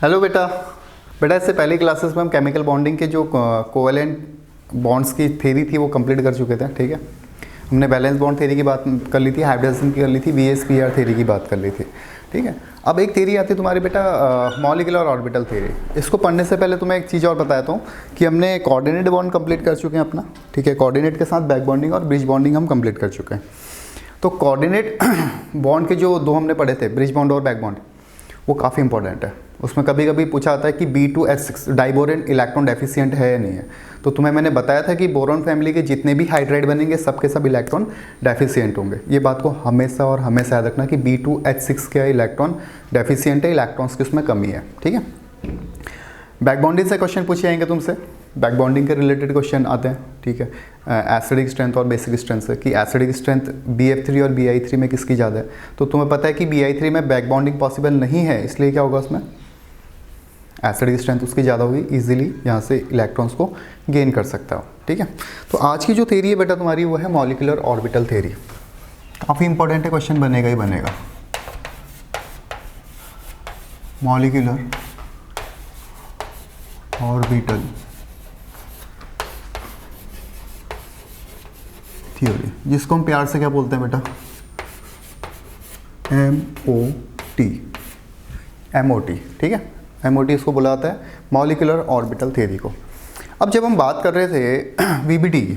Hello बेटा। बेटा इससे पहले क्लासेस में हम केमिकल बॉन्डिंग के जो कोवेलेंट बॉन्ड्स की थ्योरी थी वो कंप्लीट कर चुके थे। ठीक है, हमने बैलेंस बॉन्ड थ्योरी की बात कर ली थी, हाइब्रिडेशन की कर ली थी, VSPR थ्योरी की बात कर ली थी। ठीक है, अब एक थ्योरी आती है तुम्हारी बेटा मॉलिक्यूलर ऑर्बिटल थ्योरी। इसको पढ़ने से पहले तुम्हें एक चीज़ और बताता हूँ कि हमने कोऑर्डिनेट बॉन्ड कंप्लीट कर चुके हैं अपना। ठीक है, कोऑर्डिनेट के साथ बैक बॉन्डिंग और ब्रिज बॉन्डिंग हम कंप्लीट कर चुके हैं। तो कोऑर्डिनेट बॉन्ड के जो दो हमने पढ़े थे, ब्रिज बॉन्ड और बैक बॉन्ड, वो काफ़ी इंपॉर्टेंट है। उसमें कभी कभी पूछा आता है कि B2H6 डाइबोरेन इलेक्ट्रॉन डेफिशिएंट है या नहीं है। तो तुम्हें मैंने बताया था कि बोरॉन फैमिली के जितने भी हाइड्राइड बनेंगे सबके सब इलेक्ट्रॉन डेफिशिएंट होंगे। ये बात को हमेशा और हमेशा याद रखना कि B2H6 क्या इलेक्ट्रॉन डेफिशिएंट है, इलेक्ट्रॉन्स की उसमें कमी है। ठीक है, बैक बॉन्डिंग से क्वेश्चन पूछे जाएंगे तुमसे, बैक बॉन्डिंग के रिलेटेड क्वेश्चन आते हैं। ठीक है, एसिडिक स्ट्रेंथ और बेसिक स्ट्रेंथ से कि एसिडिक स्ट्रेंथ BF3 और BI3 में किसकी ज़्यादा है। तो तुम्हें पता है कि BI3 में बैक बॉन्डिंग पॉसिबल नहीं है, इसलिए क्या होगा उसमें एसिडिक स्ट्रेंथ उसकी ज़्यादा होगी, इजीली यहाँ से इलेक्ट्रॉन्स को गेन कर सकता हो। ठीक है, तो आज की जो थ्योरी है बेटा तुम्हारी वो है मॉलिक्यूलर ऑर्बिटल थ्योरी। काफ़ी इंपॉर्टेंट है, क्वेश्चन बनेगा ही बनेगा। मॉलिक्यूलर ऑर्बिटल थ्योरी, जिसको हम प्यार से क्या बोलते हैं बेटा, MOT। ठीक है, MOT इसको बुलाता है मॉलिक्यूलर ऑर्बिटल थ्योरी को। अब जब हम बात कर रहे थे VBT की,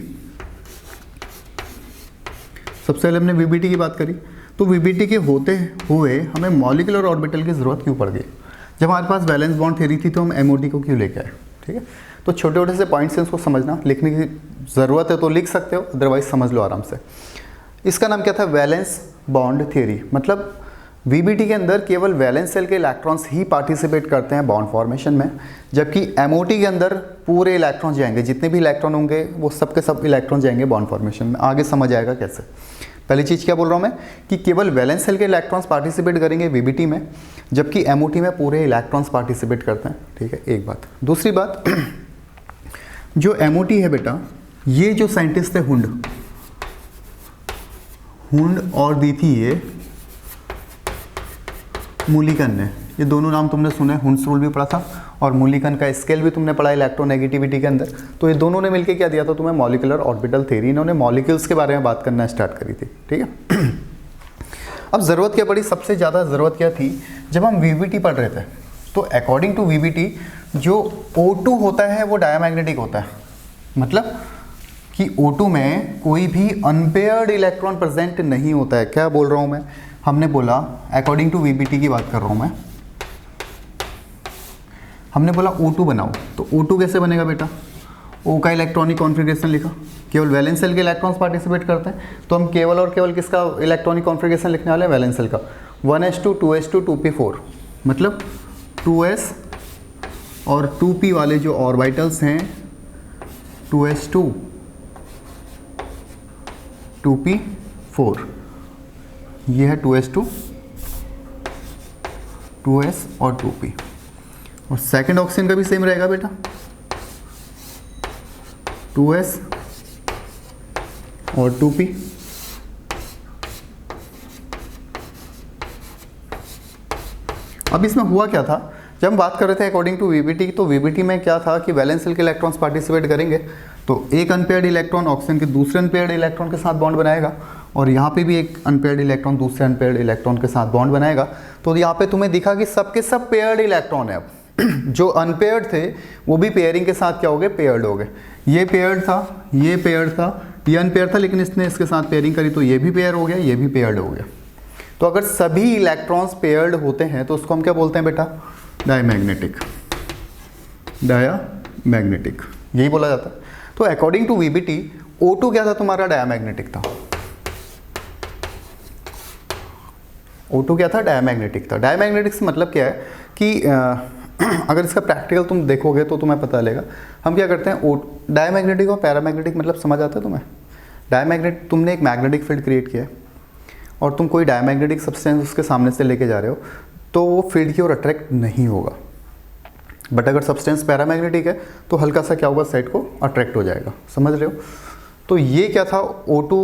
सबसे पहले हमने VBT की बात करी, तो VBT के होते हुए हमें मॉलिक्यूलर ऑर्बिटल की ज़रूरत क्यों पड़ गई। जब हमारे पास बैलेंस बॉन्ड थ्योरी थी तो हम MOT को क्यों लेके आए। ठीक है, तो छोटे छोटे से पॉइंट्स हैं, इसको समझना, लिखने की ज़रूरत है तो लिख सकते हो, अदरवाइज समझ लो आराम से। इसका नाम क्या था, वैलेंस बॉन्ड थ्योरी। मतलब VBT के अंदर केवल वैलेंस सेल के इलेक्ट्रॉन्स ही पार्टिसिपेट करते हैं बॉन्ड फॉर्मेशन में, जबकि MOT के अंदर पूरे इलेक्ट्रॉन जाएंगे, जितने भी इलेक्ट्रॉन होंगे वो सब के सब इलेक्ट्रॉन जाएंगे बॉन्ड फॉर्मेशन में। आगे समझ आएगा कैसे। पहली चीज़ क्या बोल रहा हूँ मैं कि केवल वैलेंस सेल के इलेक्ट्रॉन्स पार्टिसिपेट करेंगे VBT में, जबकि MOT में पूरे इलेक्ट्रॉन्स पार्टिसिपेट करते हैं। ठीक है, एक बात। दूसरी बात, जो MOT है बेटा, ये जो साइंटिस्ट थे हुंड और दी थी ये मूलिकन ने, ये दोनों नाम तुमने सुने, हुंड्स रूल भी पढ़ा था और मूलिकन का स्केल भी तुमने पढ़ा इलेक्ट्रोनेगेटिविटी के अंदर। तो ये दोनों ने मिलकर क्या दिया था तुम्हें, मॉलिक्यूलर ऑर्बिटल थ्योरी। इन्होंने मॉलिक्यूल्स के बारे में बात करना स्टार्ट करी थी। ठीक है, अब ज़रूरत क्या पड़ी, सबसे ज़्यादा ज़रूरत क्या थी, जब हम VBT पढ़ रहे थे तो अकॉर्डिंग टू VBT जो O2 होता है वो डायमैग्नेटिक होता है। मतलब कि O2 में कोई भी अनपेयर्ड इलेक्ट्रॉन प्रेजेंट नहीं होता है। क्या बोल रहा हूँ मैं, हमने बोला अकॉर्डिंग टू VBT की बात कर रहा हूँ मैं, हमने बोला O2 बनाओ, तो O2 कैसे बनेगा बेटा, O का इलेक्ट्रॉनिक कॉन्फ़िगरेशन लिखा, केवल वैलेंस सेल के इलेक्ट्रॉन्स पार्टिसिपेट करते हैं, तो हम केवल और केवल किसका इलेक्ट्रॉनिक कॉन्फ़िगरेशन लिखने वाले हैं, वैलेंस सेल का। 1s2 2s2 2p4, मतलब 2s और 2p वाले जो ऑर्बिटल्स हैं 2s2 2p4, ये है 2s2 2s और 2p। और सेकंड ऑक्सीजन का भी सेम रहेगा बेटा, 2s और 2p। अब इसमें हुआ क्या था, जब हम बात कर रहे थे अकॉर्डिंग टू VBT, तो VBT में क्या था कि वैलेंस सेल के इलेक्ट्रॉन्स पार्टिसिपेट करेंगे, तो एक अनपेयर्ड इलेक्ट्रॉन ऑक्सीजन के दूसरे अनपेयर्ड इलेक्ट्रॉन के साथ बॉन्ड बनाएगा, और यहाँ पे भी एक अनपेयर्ड इलेक्ट्रॉन दूसरे अनपेयर्ड इलेक्ट्रॉन के साथ बॉन्ड बनाएगा। तो यहाँ पे तुम्हें दिखा कि सबके सब पेयर्ड इलेक्ट्रॉन है। अब जो अनपेयर्ड थे वो भी पेयरिंग के साथ क्या हो गए, पेयर्ड हो गए। ये पेयर्ड था, ये पेयर्ड था, ये अनपेयर्ड था, लेकिन इसने इसके साथ पेयरिंग करी तो ये भी पेयर हो गया, ये भी पेयर्ड हो गया। तो अगर सभी इलेक्ट्रॉन्स पेयर्ड होते हैं तो उसको हम क्या बोलते हैं बेटा, डायमैग्नेटिक। डायमैग्नेटिक यही बोला जाता है। तो अकॉर्डिंग टू VBT O2 क्या था तुम्हारा, डायमैग्नेटिक था। O2 क्या था, डायमैग्नेटिक था। डायमैग्नेटिक से मतलब क्या है कि अगर इसका प्रैक्टिकल तुम देखोगे तो तुम्हें पता चलेगा। हम क्या करते हैं, डायमैग्नेटिक और पैरामैग्नेटिक मतलब समझ आता है तुम्हें। डायमैग्नेटिक, तुमने एक मैग्नेटिक फील्ड क्रिएट किया है और तुम कोई डायमैग्नेटिक सब्सटेंस उसके सामने से लेके जा रहे हो तो वो फील्ड की ओर अट्रैक्ट नहीं होगा। बट अगर सब्सटेंस पैरामैग्नेटिक है तो हल्का सा क्या होगा, साइड को अट्रैक्ट हो जाएगा। समझ रहे हो। तो ये क्या था, O2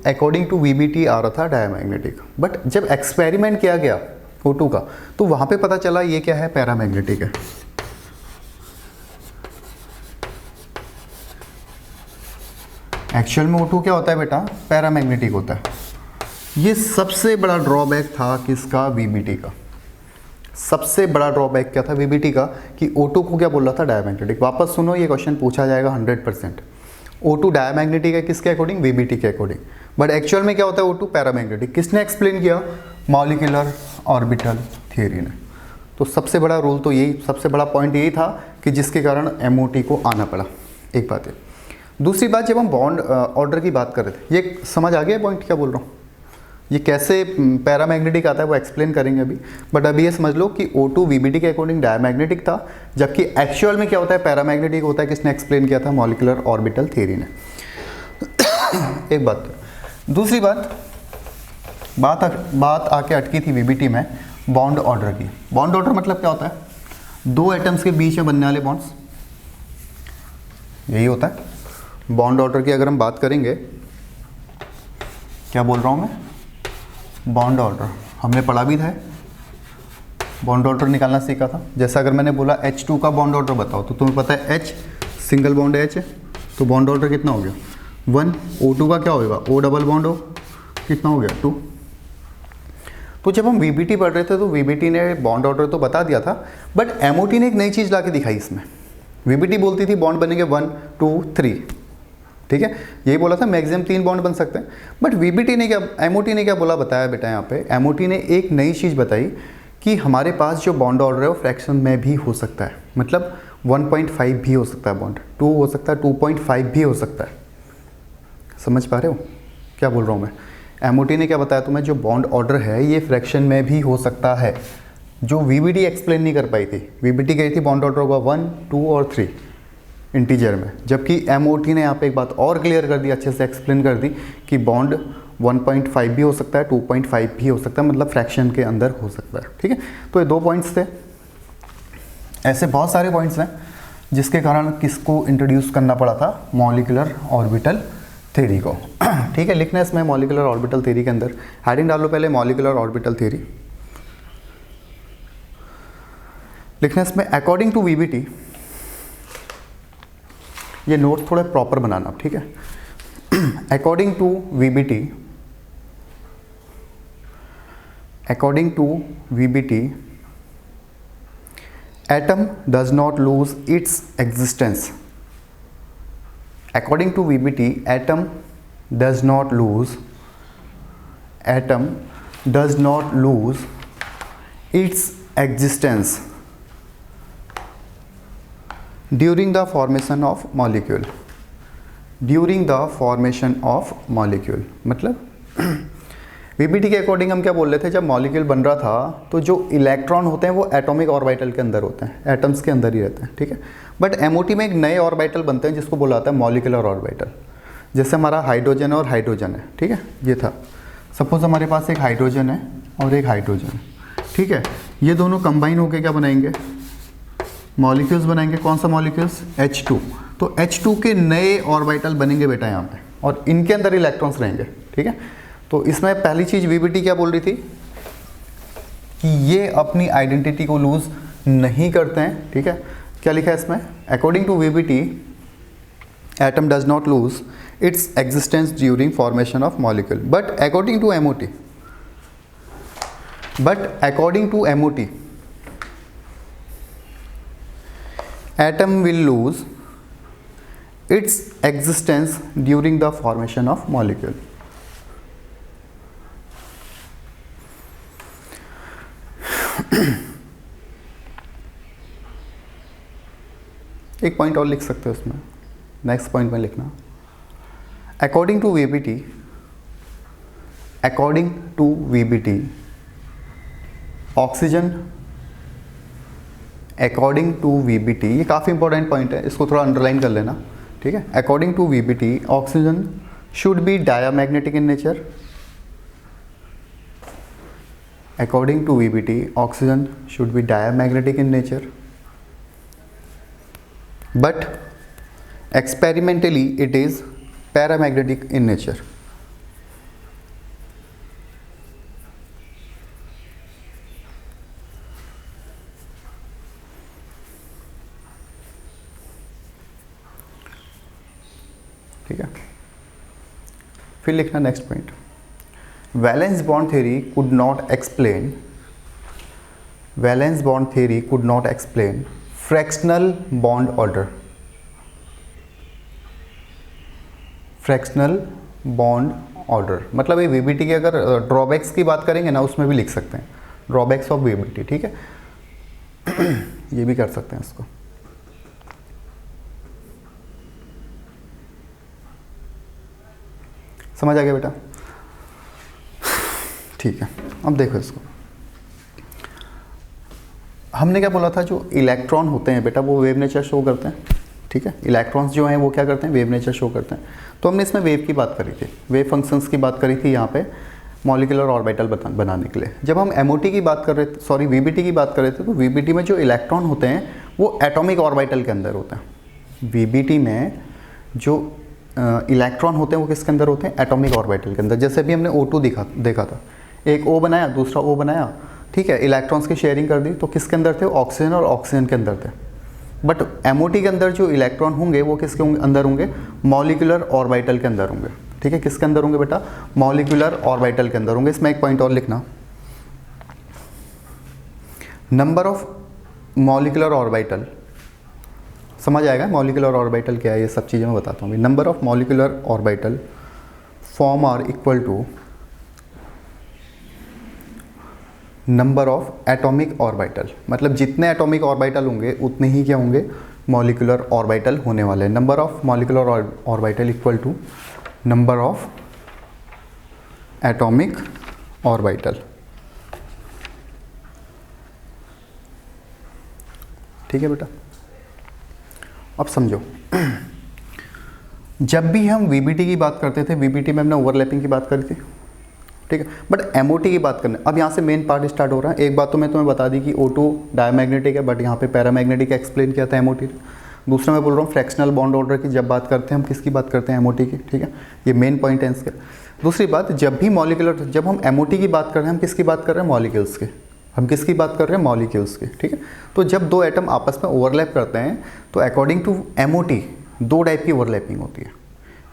अकॉर्डिंग टू VBT आ रहा था डायमैग्नेटिक। बट जब एक्सपेरिमेंट किया गया O2 का, तो वहाँ पे पता चला ये क्या है, पैरामैग्नेटिक है। एक्चुअल में O2 क्या होता है बेटा, पैरामैग्नेटिक होता है। ये सबसे बड़ा ड्रॉबैक था किसका, VBT का। सबसे बड़ा ड्रॉबैक क्या था VBT का, कि O2 को क्या बोल रहा था, डायमैग्नेटिक। वापस सुनो, ये क्वेश्चन पूछा जाएगा 100%। O2 डायमैग्नेटिक है किसके अकॉर्डिंग, VBT के अकॉर्डिंग, बट एक्चुअल में क्या होता है O2 पैरामैग्नेटिक। किसने एक्सप्लेन किया, मॉलिक्यूलर ऑर्बिटल थ्योरी ने। तो सबसे बड़ा रूल तो यही, सबसे बड़ा पॉइंट यही था कि जिसके कारण MOT को आना पड़ा। एक बात है। दूसरी बात, जब हम बॉन्ड ऑर्डर की बात कर रहे थे, ये समझ आ गया पॉइंट क्या बोल रहा हूँ, ये कैसे पैरामैग्नेटिक आता है वो एक्सप्लेन करेंगे अभी। बट अभी ये समझ लो कि O2 VBT के अकॉर्डिंग डायमैग्नेटिक था, जबकि एक्चुअल में क्या होता है, पैरामैग्नेटिक होता है। किसने एक्सप्लेन किया था, मॉलिक्यूलर ऑर्बिटल थ्योरी ने। एक बात। दूसरी बात आके अटकी थी VBT में बॉन्ड ऑर्डर की। बॉन्ड ऑर्डर मतलब क्या होता है, दो एटम्स के बीच में बनने वाले बॉन्ड्स, यही होता है बॉन्ड ऑर्डर की। अगर हम बात करेंगे, क्या बोल रहा हूँ मैं, बॉन्ड ऑर्डर हमने पढ़ा भी था, बॉन्ड ऑर्डर निकालना सीखा था। जैसा अगर मैंने बोला H2 का बॉन्ड ऑर्डर बताओ, तो तुम्हें पता है H सिंगल बॉन्ड H है, तो बॉन्ड ऑर्डर कितना हो गया 1। O2 का क्या होगा, O डबल बॉन्ड हो, कितना हो गया 2। तो जब हम VBT पढ़ रहे थे तो VBT ने बॉन्ड ऑर्डर तो बता दिया था, बट MOT ने एक नई चीज़ ला के दिखाई इसमें। VBT बोलती थी बॉन्ड बनेंगे 1 2 3, ठीक है, यही बोला था मैक्सिमम 3 बॉन्ड बन सकते हैं। बट VBT ने क्या, MOT ने क्या बोला, बताया बेटा यहाँ पे MOT ने एक नई चीज़ बताई कि हमारे पास जो बॉन्ड ऑर्डर है वो फ्रैक्शन में भी हो सकता है। मतलब 1.5 भी हो सकता है बॉन्ड, 2 हो सकता है, 2.5 भी हो सकता है। समझ पा रहे हो क्या बोल रहा हूँ मैं। MOT ने क्या बताया तुम्हें, जो बॉन्ड ऑर्डर है ये फ्रैक्शन में भी हो सकता है, जो VBT एक्सप्लेन नहीं कर पाई थी। VBT कही थी बॉन्ड ऑर्डर होगा 1 2 और 3 इंटीजर में, जबकि MOT ने यहाँ पे एक बात और क्लियर कर दी, अच्छे से एक्सप्लेन कर दी कि बॉन्ड 1.5 भी हो सकता है, 2.5 भी हो सकता है, मतलब फ्रैक्शन के अंदर हो सकता है। ठीक है, तो ये 2 पॉइंट्स थे। ऐसे बहुत सारे पॉइंट्स हैं जिसके कारण किसको इंट्रोड्यूस करना पड़ा था, मॉलिक्यूलर ऑर्बिटल थ्योरी को। ठीक है, लिखना है इसमें मॉलिक्यूलर ऑर्बिटल थ्योरी के अंदर हेडिंग डालो पहले, मॉलिक्यूलर ऑर्बिटल थ्योरी। लिखना है इसमें अकॉर्डिंग टू VBT, ये नोट्स थोड़े प्रॉपर बनाना, ठीक है। According to VBT atom does not lose its existence. According to VBT atom does not lose its existence during the formation of molecule. मतलब VBT के अकॉर्डिंग हम क्या बोल रहे थे, जब मॉलिक्यूल बन रहा था तो जो इलेक्ट्रॉन होते हैं वो एटॉमिक ऑर्बिटल के अंदर होते हैं, एटम्स के अंदर ही रहते हैं। ठीक है, बट MOT में एक नए ऑर्बिटल बनते हैं जिसको बोला जाता है मॉलिक्यूलर ऑर्बिटल। जैसे हमारा हाइड्रोजन और हाइड्रोजन है, ठीक है, ये था। सपोज हमारे पास एक हाइड्रोजन है और एक हाइड्रोजन है, ठीक है, ये दोनों कंबाइन होकर क्या बनाएंगे, मॉलिक्यूल्स बनाएंगे। कौन सा मॉलिक्यूल्स, H2। तो H2 के नए ऑर्बिटल बनेंगे बेटा यहाँ पे, और इनके अंदर इलेक्ट्रॉन्स रहेंगे। ठीक है, तो इसमें पहली चीज़ VBT क्या बोल रही थी कि ये अपनी आइडेंटिटी को लूज नहीं करते हैं। ठीक है, क्या लिखा है इसमें, according to VBT atom does not lose its existence during formation of molecule, but according to MOT atom will lose its existence during the formation of molecule. एक पॉइंट और लिख सकते हो इसमें, नेक्स्ट पॉइंट में लिखना according to VBT oxygen, according to VBT, ये काफ़ी इंपॉर्टेंट पॉइंट है, इसको थोड़ा अंडरलाइन कर लेना। ठीक है, according to VBT oxygen should be diamagnetic in nature. According to VBT oxygen should be diamagnetic in nature, but experimentally it is paramagnetic in nature. ठीक है। फिर लिखना next point, valence bond theory could not explain, valence bond theory could not explain fractional bond order, fractional bond order मतलब ये VBT के अगर drawbacks की बात करेंगे ना उसमें भी लिख सकते हैं, ड्रॉबैक्स ऑफ वीबीटी, ठीक है। ये भी कर सकते हैं इसको। समझ आ गया बेटा? ठीक है, अब देखो इसको, हमने क्या बोला था, जो इलेक्ट्रॉन होते हैं बेटा वो वेव नेचर शो करते हैं, ठीक है। इलेक्ट्रॉन्स जो हैं वो क्या करते हैं, वेव नेचर शो करते हैं। तो हमने इसमें वेव की बात करी थी, वेव फंक्शंस की बात करी थी यहाँ पे मॉलिक्यूलर ऑर्बिटल बनाने के लिए। जब हम एमओटी की बात कर रहे थे, सॉरी वीबीटी की बात कर रहे थे, तो वीबीटी में जो इलेक्ट्रॉन होते हैं वो एटॉमिक ऑर्बिटल के अंदर होते हैं। वीबीटी में जो इलेक्ट्रॉन होते हैं वो किसके अंदर होते हैं, एटॉमिक ऑर्बिटल के अंदर। जैसे अभी हमने O2 देखा था, एक O बनाया दूसरा O बनाया, ठीक है, इलेक्ट्रॉन्स की शेयरिंग कर दी, तो किसके अंदर थे, ऑक्सीजन और ऑक्सीजन के अंदर थे। बट एमओटी के अंदर जो इलेक्ट्रॉन होंगे वो किसके अंदर होंगे, मॉलिक्यूलर ऑर्बिटल के अंदर होंगे, ठीक है। किसके अंदर होंगे बेटा, मॉलिक्यूलर ऑर्बिटल के अंदर होंगे। इसमें एक पॉइंट और लिखना, नंबर ऑफ मॉलिक्यूलर ऑर्बिटल, समझ आएगा मॉलिक्यूलर ऑर्बिटल क्या है, ये सब चीज़ें मैं बताता हूँ। Number of molecular orbital form are equal to number of atomic orbital, मतलब जितने एटॉमिक ऑर्बिटल होंगे उतने ही क्या होंगे, मॉलिक्यूलर ऑर्बिटल होने वाले हैं। Number of molecular orbital equal to number of atomic orbital, ठीक है बेटा। अब समझो, जब भी हम वीबीटी की बात करते थे, वीबीटी में हमने ओवरलैपिंग की बात करी थी, ठीक है। बट एमओटी की बात करना, अब यहाँ से मेन पार्ट स्टार्ट हो रहा है। एक बात तो मैं तुम्हें बता दी कि O2 डायमैग्नेटिक है, बट यहाँ पे पैरामैग्नेटिक एक्सप्लेन किया था एमओटी। दूसरा मैं बोल रहा हूँ फ्रैक्शनल बॉन्ड ऑर्डर की जब बात करते हैं हम किसकी बात करते हैं, एमओटी की, ठीक है। ये मेन पॉइंट है इसके। दूसरी बात, जब भी मॉलिक्यूलर, जब हम एमओटी की बात कर रहे हैं हम किसकी बात कर रहे हैं, मॉलिक्यूल्स की, हम किसकी बात कर रहे हैं, मॉलिक्यूल्स की, ठीक है। तो जब दो एटम आपस में ओवरलैप करते हैं तो अकॉर्डिंग टू एमओटी दो टाइप की ओवरलैपिंग होती है,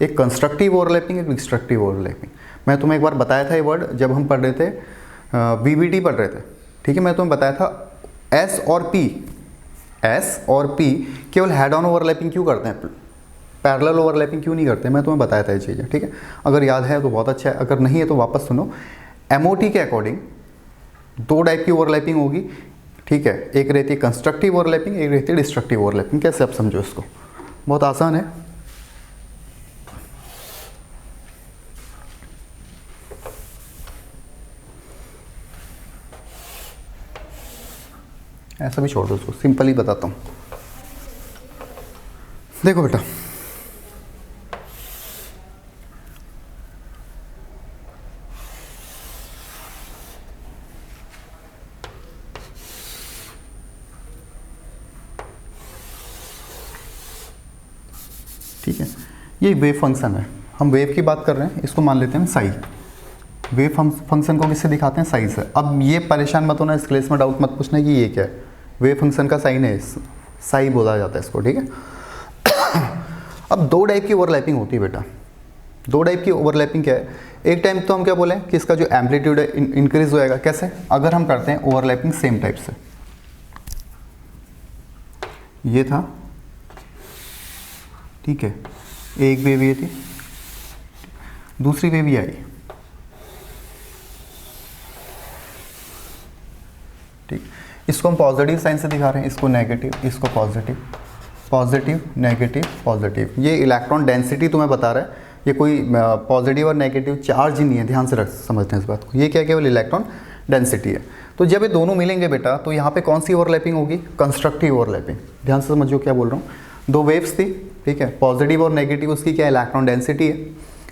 एक कंस्ट्रक्टिव ओवरलैपिंग, एक डिस्ट्रक्टिव ओवरलैपिंग। मैं तुम्हें एक बार बताया था ये वर्ड जब हम पढ़ रहे थे, वीबीटी पढ़ रहे थे, ठीक है। मैं तुम्हें बताया था एस और पी केवल हेड ऑन ओवरलैपिंग क्यों करते हैं, पैरेलल ओवरलैपिंग क्यों नहीं करते, मैं तुम्हें बताया था ये चीज़ें, ठीक है। अगर याद है तो बहुत अच्छा है, अगर नहीं है तो वापस सुनो। एमओटी के अकॉर्डिंग दो टाइप की ओवरलैपिंग होगी, ठीक है। एक रहती है कंस्ट्रक्टिव ओवरलैपिंग, एक रहती है डिस्ट्रक्टिव ओवरलैपिंग। कैसे, आप समझो इसको, बहुत आसान है। ऐसा भी छोड़ दो उसको, सिंपल ही बताता हूँ। देखो बेटा, ठीक है, ये वेव फंक्शन है, हम वेव की बात कर रहे हैं, इसको मान लेते हैं हम साई। वेव फंक्शन को किससे दिखाते हैं, साई से। अब ये परेशान मत होना, इस क्लास में डाउट मत पूछना कि ये क्या है, वेव फंक्शन का साइन है, साई बोला जाता है इसको, ठीक है। अब दो टाइप की ओवरलैपिंग होती है बेटा, दो टाइप की ओवरलैपिंग क्या है, एक टाइम तो हम क्या बोलें कि इसका जो एम्पलीट्यूड है इंक्रीज होएगा। कैसे, अगर हम करते हैं ओवरलैपिंग सेम टाइप से, ये था, ठीक है, एक वेव ये थी, दूसरी वेव ये आई, ठीक। इसको हम पॉजिटिव साइन से दिखा रहे हैं, इसको नेगेटिव, इसको पॉजिटिव, पॉजिटिव नेगेटिव पॉजिटिव। ये इलेक्ट्रॉन डेंसिटी तुम्हें बता रहा है, ये कोई पॉजिटिव और नेगेटिव चार्ज ही नहीं है, ध्यान से समझते हैं इस बात को। ये क्या, केवल इलेक्ट्रॉन डेंसिटी है। तो जब ये दोनों मिलेंगे बेटा, तो यहाँ पे कौन सी ओवरलैपिंग होगी, कंस्ट्रक्टिव ओवरलैपिंग। ध्यान से समझो क्या बोल रहा हूँ, दो वेव्स थी, ठीक है, पॉजिटिव और नेगेटिव, उसकी क्या इलेक्ट्रॉन डेंसिटी है,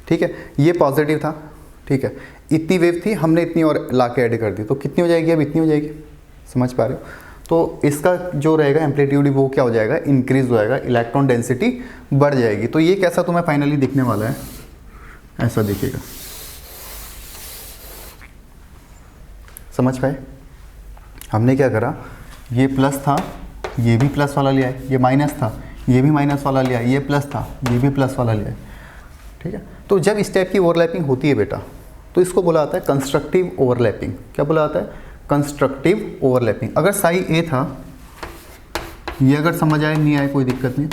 ठीक है। ये पॉजिटिव था, ठीक है, इतनी वेव थी, हमने इतनी और ला के ऐड कर दी, तो कितनी हो जाएगी, अब इतनी हो जाएगी, समझ पा रहे हो। तो इसका जो रहेगा एम्पलीट्यूड वो क्या हो जाएगा, इंक्रीज हो जाएगा, इलेक्ट्रॉन डेंसिटी बढ़ जाएगी। तो ये कैसा तुम्हें फाइनली दिखने वाला है, ऐसा दिखेगा, समझ पाए। हमने क्या करा, ये प्लस था, ये भी प्लस वाला लिया है, ये माइनस था, ये भी माइनस वाला लिया है, ये प्लस था, ये भी प्लस वाला लिया है। ठीक है। तो जब इस टाइप की ओवरलैपिंग होती है बेटा, तो इसको बोला जाता है कंस्ट्रक्टिव ओवरलैपिंग। क्या बोला जाता है? Constructive overlapping. अगर साई ए था, ये अगर समझ आए नहीं आए कोई दिक्कत नहीं,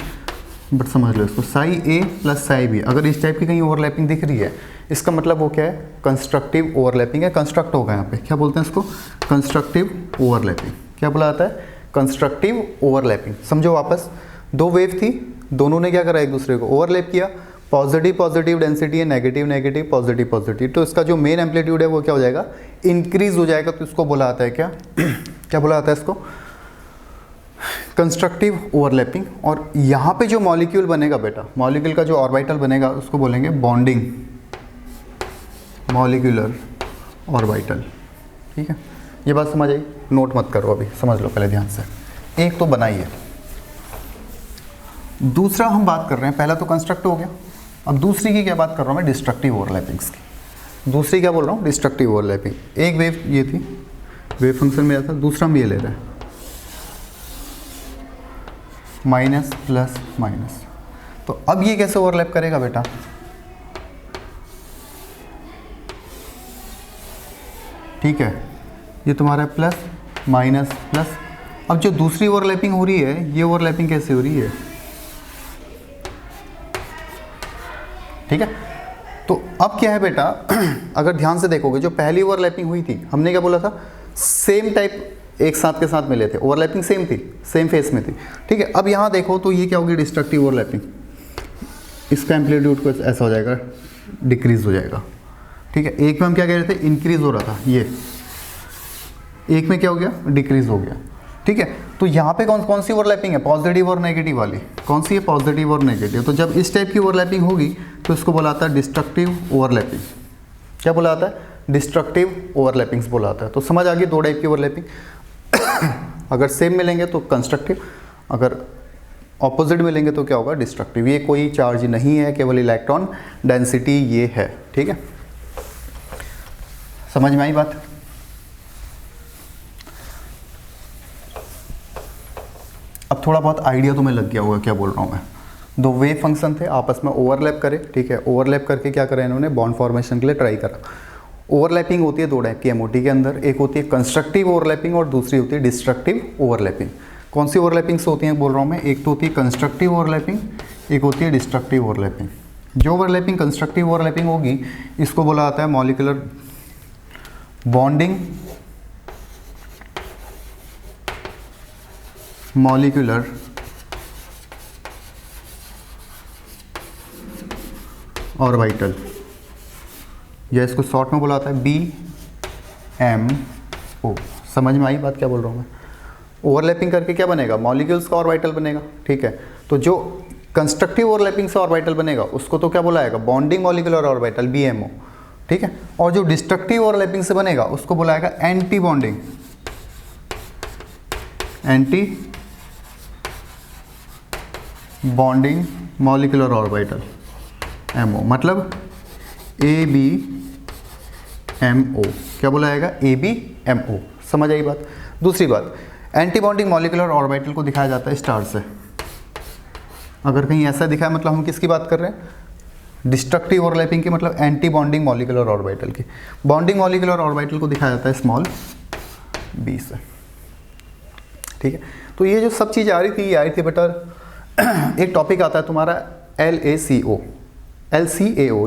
बट समझ लो इसको, साई ए प्लस साई बी, अगर इस टाइप की कहीं ओवरलैपिंग दिख रही है, इसका मतलब वो क्या है? कंस्ट्रक्टिव ओवरलैपिंग है। कंस्ट्रक्ट होगा यहाँ पे, क्या बोलते हैं इसको? Constructive overlapping. क्या बोला जाता है? Constructive overlapping. समझो वापस, दो वेव थी, दोनों ने क्या करा? एक दूसरे को ओवरलैप किया। पॉजिटिव पॉजिटिव डेंसिटी है, नेगेटिव नेगेटिव, पॉजिटिव पॉजिटिव, तो इसका जो मेन एम्पलीट्यूड है वो क्या हो जाएगा? इंक्रीज हो जाएगा। तो इसको बोला जाता है क्या? क्या बोला जाता है इसको? Constructive overlapping. और यहाँ पे जो मॉलिक्यूल बनेगा बेटा, मॉलिक्यूल का जो ऑर्बिटल बनेगा उसको बोलेंगे बॉन्डिंग मॉलिक्यूलर ऑर्बिटल। ठीक है, ये बात समझ आई? नोट मत करो अभी, समझ लो पहले ध्यान से। एक तो बनाइए, दूसरा हम बात कर रहे हैं, पहला तो कंस्ट्रक्ट हो गया, अब दूसरी की क्या बात कर रहा हूँ मैं? डिस्ट्रक्टिव ओवरलैपिंग्स की। दूसरी क्या बोल रहा हूँ? Destructive overlapping. एक वेव ये थी, वेव फंक्शन मेरा था, दूसरा हम ये ले रहे हैं, माइनस प्लस माइनस। तो अब ये कैसे ओवरलैप करेगा बेटा? ठीक है, ये तुम्हारा प्लस माइनस प्लस। अब जो दूसरी ओवरलैपिंग हो रही है, ये ओवरलैपिंग कैसे हो रही है? ठीक है, तो अब क्या है बेटा, अगर ध्यान से देखोगे, जो पहली ओवरलैपिंग हुई थी, हमने क्या बोला था? सेम टाइप एक साथ के साथ मिले थे, ओवरलैपिंग सेम थी, सेम फेस में थी। ठीक है, अब यहाँ देखो तो ये क्या होगी? Destructive overlapping. इसका एम्पलीट्यूड कुछ ऐसा हो जाएगा, डिक्रीज हो जाएगा। ठीक है, एक में हम क्या कह रहे थे? इंक्रीज हो रहा था, ये एक में क्या हो गया? डिक्रीज हो गया। ठीक है, तो यहाँ पे कौन कौन सी ओवरलैपिंग है? पॉजिटिव और नेगेटिव वाली। कौन सी है? पॉजिटिव और नेगेटिव। तो जब इस टाइप की ओवरलैपिंग होगी तो इसको बोला जाता है डिस्ट्रक्टिव ओवरलैपिंग। क्या बोला जाता है? डिस्ट्रक्टिव ओवरलैपिंग्स बोला जाता है। तो समझ आ गई दो टाइप की ओवरलैपिंग। अगर सेम मिलेंगे तो कंस्ट्रक्टिव, अगर ऑपोजिट मिलेंगे तो क्या होगा? डिस्ट्रक्टिव। ये कोई चार्ज नहीं है, केवल इलेक्ट्रॉन डेंसिटी ये है। ठीक है, समझ में आई बात? अब थोड़ा बहुत आइडिया तुम्हें लग गया होगा क्या बोल रहा हूँ मैं। दो वेव फंक्शन थे, आपस में ओवरलैप करे। ठीक है, ओवरलैप करके क्या करा इन्होंने? बॉन्ड फॉर्मेशन के लिए ट्राई करा। ओवरलैपिंग होती है दो टाइप की एमओटी के अंदर, एक होती है कंस्ट्रक्टिव ओवरलैपिंग और दूसरी होती है डिस्ट्रक्टिव ओवरलैपिंग। कौन सी ओवरलैपिंग्स होती हैं बोल रहा हूँ मैं? एक तो होती है कंस्ट्रक्टिव ओवरलैपिंग, एक होती है डिस्ट्रक्टिव ओवरलैपिंग। जो ओवरलैपिंग कंस्ट्रक्टिव ओवरलैपिंग होगी, इसको बोला जाता है मॉलिक्यूलर बॉन्डिंग मॉलिक्यूलर ऑर्बिटल, या इसको शॉर्ट में बोला जाता है BMO। समझ में आई बात क्या बोल रहा हूँ मैं? ओवरलैपिंग करके क्या बनेगा? मॉलिक्यूल्स का ऑर्बिटल बनेगा। ठीक है, तो जो कंस्ट्रक्टिव ओवरलैपिंग से ऑर्बिटल बनेगा उसको तो क्या बोला जाएगा? Bonding molecular orbital BMO। ठीक है, और जो डिस्ट्रक्टिव ओवरलैपिंग से बनेगा उसको बोला जाएगा anti bonding molecular orbital MO, मतलब ABMO। क्या बोला जाएगा? ABMO। समझ आई बात? दूसरी बात, एंटी बॉन्डिंग मॉलिक्यूलर ऑर्बिटल को दिखाया जाता है स्टार से। अगर कहीं ऐसा दिखा है मतलब हम किसकी बात कर रहे हैं? डिस्ट्रक्टिव ओवरलैपिंग की, मतलब एंटी बॉन्डिंग मॉलिक्यूलर ऑर्बिटल की। बॉन्डिंग मॉलिक्यूलर ऑर्बिटल को दिखाया जाता है स्मॉल b से। ठीक है, तो ये जो सब चीज़ आ रही थी, ये आई थी बेटा। एक टॉपिक आता है तुम्हारा LCAO,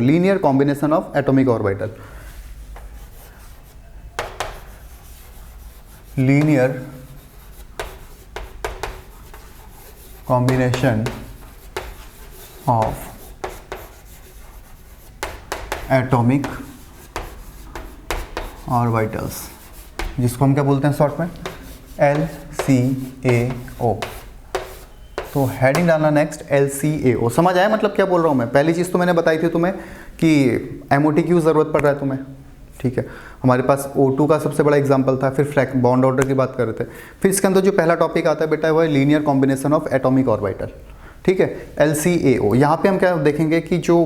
linear combination of atomic orbital. Linear combination of atomic orbitals, जिसको हम क्या बोलते हैं शॉर्ट में? LCAO। तो हेडिंग डालना नेक्स्ट LCAO। समझ आया मतलब क्या बोल रहा हूँ मैं? पहली चीज़ तो मैंने बताई थी तुम्हें कि MOT क्यों ज़रूरत पड़ रहा है तुम्हें। ठीक है, हमारे पास O2 का सबसे बड़ा एग्जांपल था, फिर बॉन्ड ऑर्डर की बात कर रहे थे, फिर इसके अंदर जो पहला टॉपिक आता है बेटा वो है linear combination of atomic orbital. ठीक है, LCAO। यहाँ पे हम क्या देखेंगे कि जो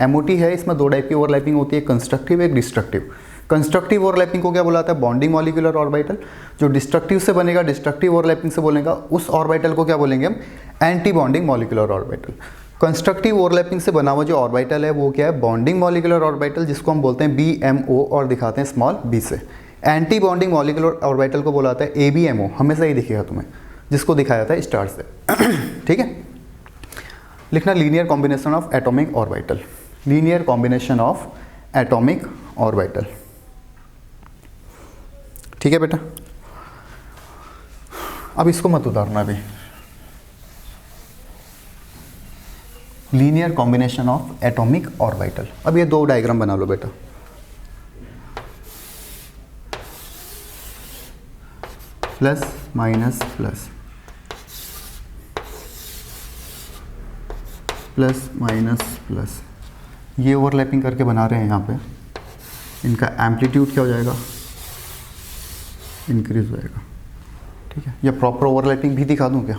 MOT है इसमें दो टाइप की ओवरलैपिंग होती है, कंस्ट्रक्टिव, एक डिस्ट्रक्टिव। कंस्ट्रक्टिव ओवरलैपिंग को क्या बोला जाता है? Bonding molecular orbital. जो डिस्ट्रक्टिव से बनेगा, डिस्ट्रक्टिव ओवरलैपिंग से बोलेगा, उस ऑर्बिटल को क्या बोलेंगे हम? Anti bonding molecular orbital. Constructive overlapping से बना हुआ जो ऑर्बिटल है वो क्या है, बॉन्डिंग मॉलिक्यूलर ऑर्बिटल, जिसको हम बोलते हैं BMO और दिखाते हैं स्मॉल b से। एंटी बॉन्डिंग मॉलिक्यूलर ऑर्बिटल को बोला जाता है ABMO, हमेशा ही दिखेगा तुम्हें, जिसको दिखाया जाता है स्टार से। ठीक है, लिखना linear combination of atomic orbital, linear combination of atomic orbital. ठीक है बेटा, अब इसको मत उतारना भी, linear combination of atomic orbital. अब ये दो डायग्राम बना लो बेटा, plus minus plus, plus minus plus, ये ओवरलैपिंग करके बना रहे हैं यहाँ पे। इनका एम्पलीट्यूड क्या हो जाएगा, इंक्रीज हो जाएगा। ठीक है, या प्रॉपर ओवरलैपिंग भी दिखा दूँ क्या,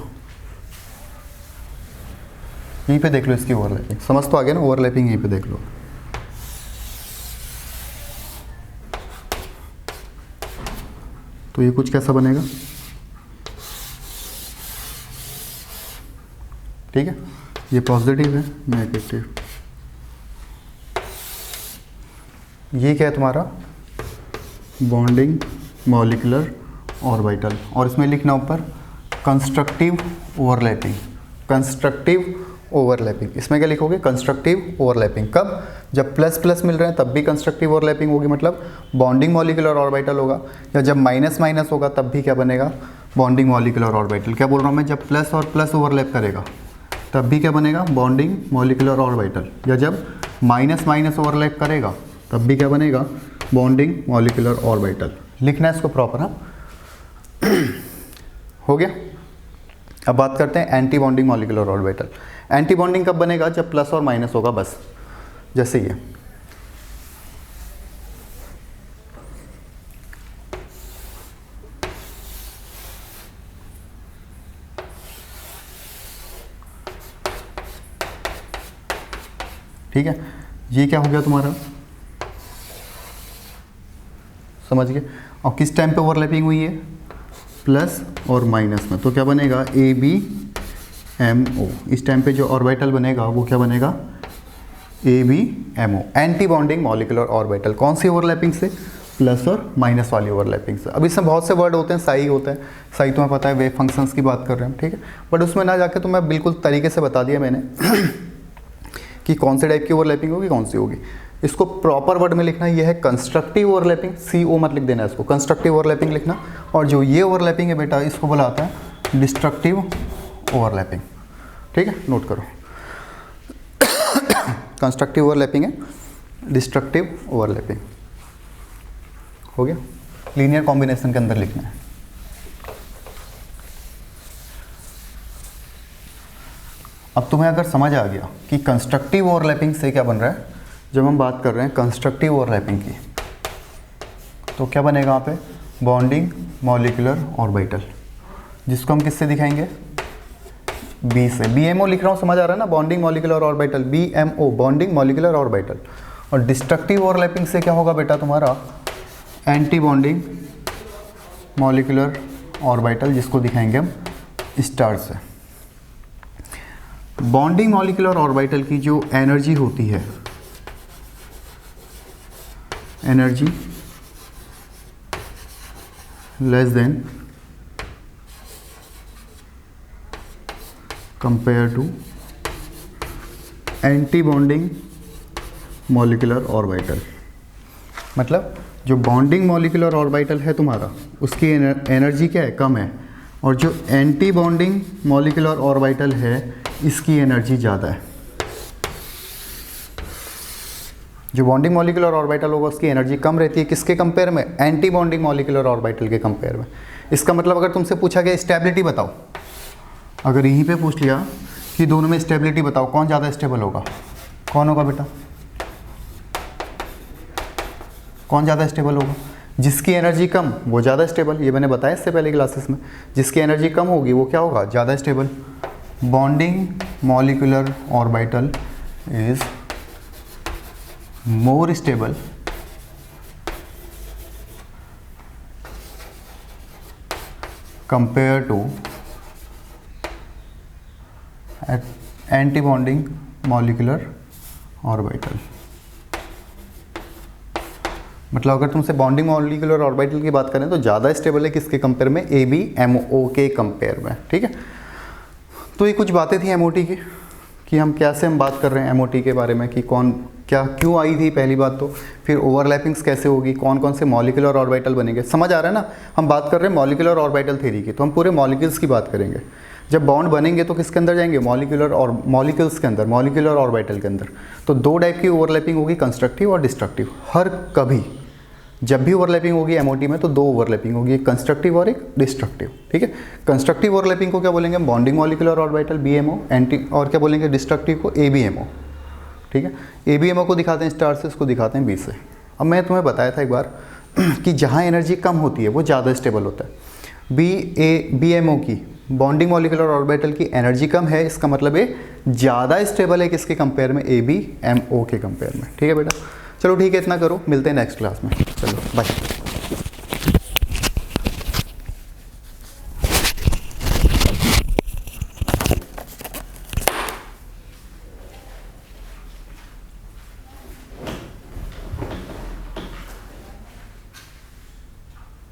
यहीं पे देख लो इसकी ओवरलैपिंग, समझ तो आ गया ना, ओवरलैपिंग यहीं पे देख लो। तो ये कुछ कैसा बनेगा, ठीक है, ये पॉजिटिव है, नेगेटिव, ये क्या है तुम्हारा बॉन्डिंग मॉलिक्यूलर ऑर्बिटल, और इसमें लिखना ऊपर कंस्ट्रक्टिव ओवरलैपिंग, कंस्ट्रक्टिव ओवरलैपिंग। इसमें क्या लिखोगे, कंस्ट्रक्टिव ओवरलैपिंग। कब, जब प्लस प्लस मिल रहे हैं तब भी कंस्ट्रक्टिव ओवरलैपिंग होगी, मतलब बॉन्डिंग मॉलिक्यूलर ऑर्बिटल होगा, या जब माइनस माइनस होगा तब भी क्या बनेगा, बॉन्डिंग मॉलिक्यूलर ऑर्बिटल। क्या बोल रहा हूँ मैं, जब प्लस और प्लस ओवरलैप करेगा तब भी क्या बनेगा, बॉन्डिंग मॉलिक्यूलर ऑर्बिटल, या जब माइनस माइनस ओवरलैप करेगा तब भी क्या बनेगा, बॉन्डिंग मॉलिक्यूलर ऑर्बिटल। लिखना है इसको प्रॉपर। हाँ, हो गया। अब बात करते हैं anti bonding molecular orbital. Anti bonding कब बनेगा, जब प्लस और माइनस होगा, बस जैसे ये। ठीक है, ये क्या हो गया तुम्हारा, समझ गए। और किस टाइम पे ओवरलैपिंग हुई है, प्लस और माइनस में, तो क्या बनेगा ABMO। इस टाइम पे जो ऑर्बिटल बनेगा वो क्या बनेगा, ABMO, anti bonding molecular orbital. कौन सी ओवरलैपिंग से, प्लस और माइनस वाली ओवरलैपिंग से। अब इसमें बहुत से वर्ड होते हैं, साई होता है, साई तुम्हें पता है, वेव फंक्शंस की बात कर रहे हैं, ठीक है, बट उसमें ना जाके तो मैं बिल्कुल तरीके से बता दिया मैंने कि कौन से टाइप की ओवरलैपिंग होगी, कौन सी होगी। इसको प्रॉपर वर्ड में लिखना, ये है कंस्ट्रक्टिव ओवरलैपिंग, CO मत लिख देना इसको, कंस्ट्रक्टिव ओवरलैपिंग लिखना। और जो ये ओवरलैपिंग है बेटा, इसको बुलाता है डिस्ट्रक्टिव ओवरलैपिंग। ठीक है, नोट करो, कंस्ट्रक्टिव ओवरलैपिंग है, डिस्ट्रक्टिव ओवरलैपिंग। हो गया, लीनियर कॉम्बिनेशन के अंदर लिखना है। अब तुम्हें अगर समझ आ गया कि कंस्ट्रक्टिव ओवरलैपिंग से क्या बन रहा है, जब हम बात कर रहे हैं कंस्ट्रक्टिव ओवरलैपिंग की, तो क्या बनेगा यहाँ पे, बॉन्डिंग मॉलिक्यूलर ऑर्बिटल, जिसको हम किससे दिखाएंगे, B से। BMO लिख रहा हूँ, समझ आ रहा है ना, bonding molecular orbital, BMO, bonding molecular orbital. और डिस्ट्रक्टिव ओवरलैपिंग से क्या होगा बेटा तुम्हारा, एंटी बॉन्डिंग मॉलिक्यूलर ऑर्बिटल, जिसको दिखाएंगे हम स्टार से। बॉन्डिंग मॉलिक्यूलर ऑर्बिटल की जो एनर्जी होती है, energy less than compare to anti bonding molecular orbital. मतलब जो बॉन्डिंग मॉलिक्यूलर ऑर्बिटल है तुम्हारा, उसकी एनर्जी क्या है, कम है, और जो एंटी बॉन्डिंग मॉलिक्यूलर ऑर्बिटल है इसकी एनर्जी ज़्यादा है। जो बॉन्डिंग मॉलिक्यूलर ऑर्बिटल होगा उसकी एनर्जी कम रहती है, किसके कंपेयर में, एंटी बॉन्डिंग मॉलिक्यूलर ऑर्बिटल के कंपेयर में। इसका मतलब अगर तुमसे पूछा गया स्टेबिलिटी बताओ, अगर यहीं पे पूछ लिया कि दोनों में स्टेबिलिटी बताओ, कौन ज़्यादा स्टेबल होगा, कौन होगा बेटा, कौन ज़्यादा स्टेबल होगा, जिसकी एनर्जी कम वो ज़्यादा स्टेबल। ये मैंने बताया इससे पहले क्लासेस में, जिसकी एनर्जी कम होगी वो क्या होगा, ज़्यादा stable. Bonding molecular orbital is more stable compared to anti bonding molecular orbital. मतलब अगर तुमसे बॉन्डिंग मॉलिक्यूलर ऑर्बिटल की बात करें तो ज़्यादा स्टेबल है किसके कंपेयर में, ABMO के कंपेयर में, ठीक है। तो ये कुछ बातें थी MOT की कि हम कैसे हम बात कर रहे हैं MOT के बारे में कि कौन क्या क्यों आई थी पहली बात तो, फिर ओवरलैपिंग्स कैसे होगी, कौन कौन से मॉलिक्यूलर ऑर्बिटल बनेंगे, समझ आ रहा है ना। हम बात कर रहे हैं मॉलिक्यूलर ऑर्बिटल थ्योरी की, तो हम पूरे मॉलिक्यूल्स की बात करेंगे। जब बॉन्ड बनेंगे तो किसके अंदर जाएंगे, मॉलिक्यूलर और मॉलिक्यूल्स के अंदर, मॉलिक्यूलर ऑर्बिटल के अंदर। तो दो टाइप की ओवरलैपिंग होगी, कंस्ट्रक्टिव और डिस्ट्रक्टिव। हर कभी जब भी ओवरलैपिंग होगी MOT में तो दो ओवरलैपिंग होगी, एक कंस्ट्रक्टिव और एक डिस्ट्रक्टिव, ठीक है। कंस्ट्रक्टिव ओवरलैपिंग को क्या बोलेंगे, bonding molecular orbital BMO, anti और क्या बोलेंगे डिस्ट्रक्टिव को ABMO, ठीक है। ABMO को दिखाते हैं स्टार से, इसको दिखाते हैं B से। अब मैं तुम्हें बताया था एक बार कि जहाँ एनर्जी कम होती है वो ज़्यादा स्टेबल होता है। BMO की बॉन्डिंग मॉलिक्यूलर ऑर्बिटल की एनर्जी कम है, इसका मतलब ये ज़्यादा स्टेबल है किसके कंपेयर में, ABMO के कंपेयर में, ठीक है बेटा। चलो ठीक है, इतना करो, मिलते हैं नेक्स्ट क्लास में, चलो बाय।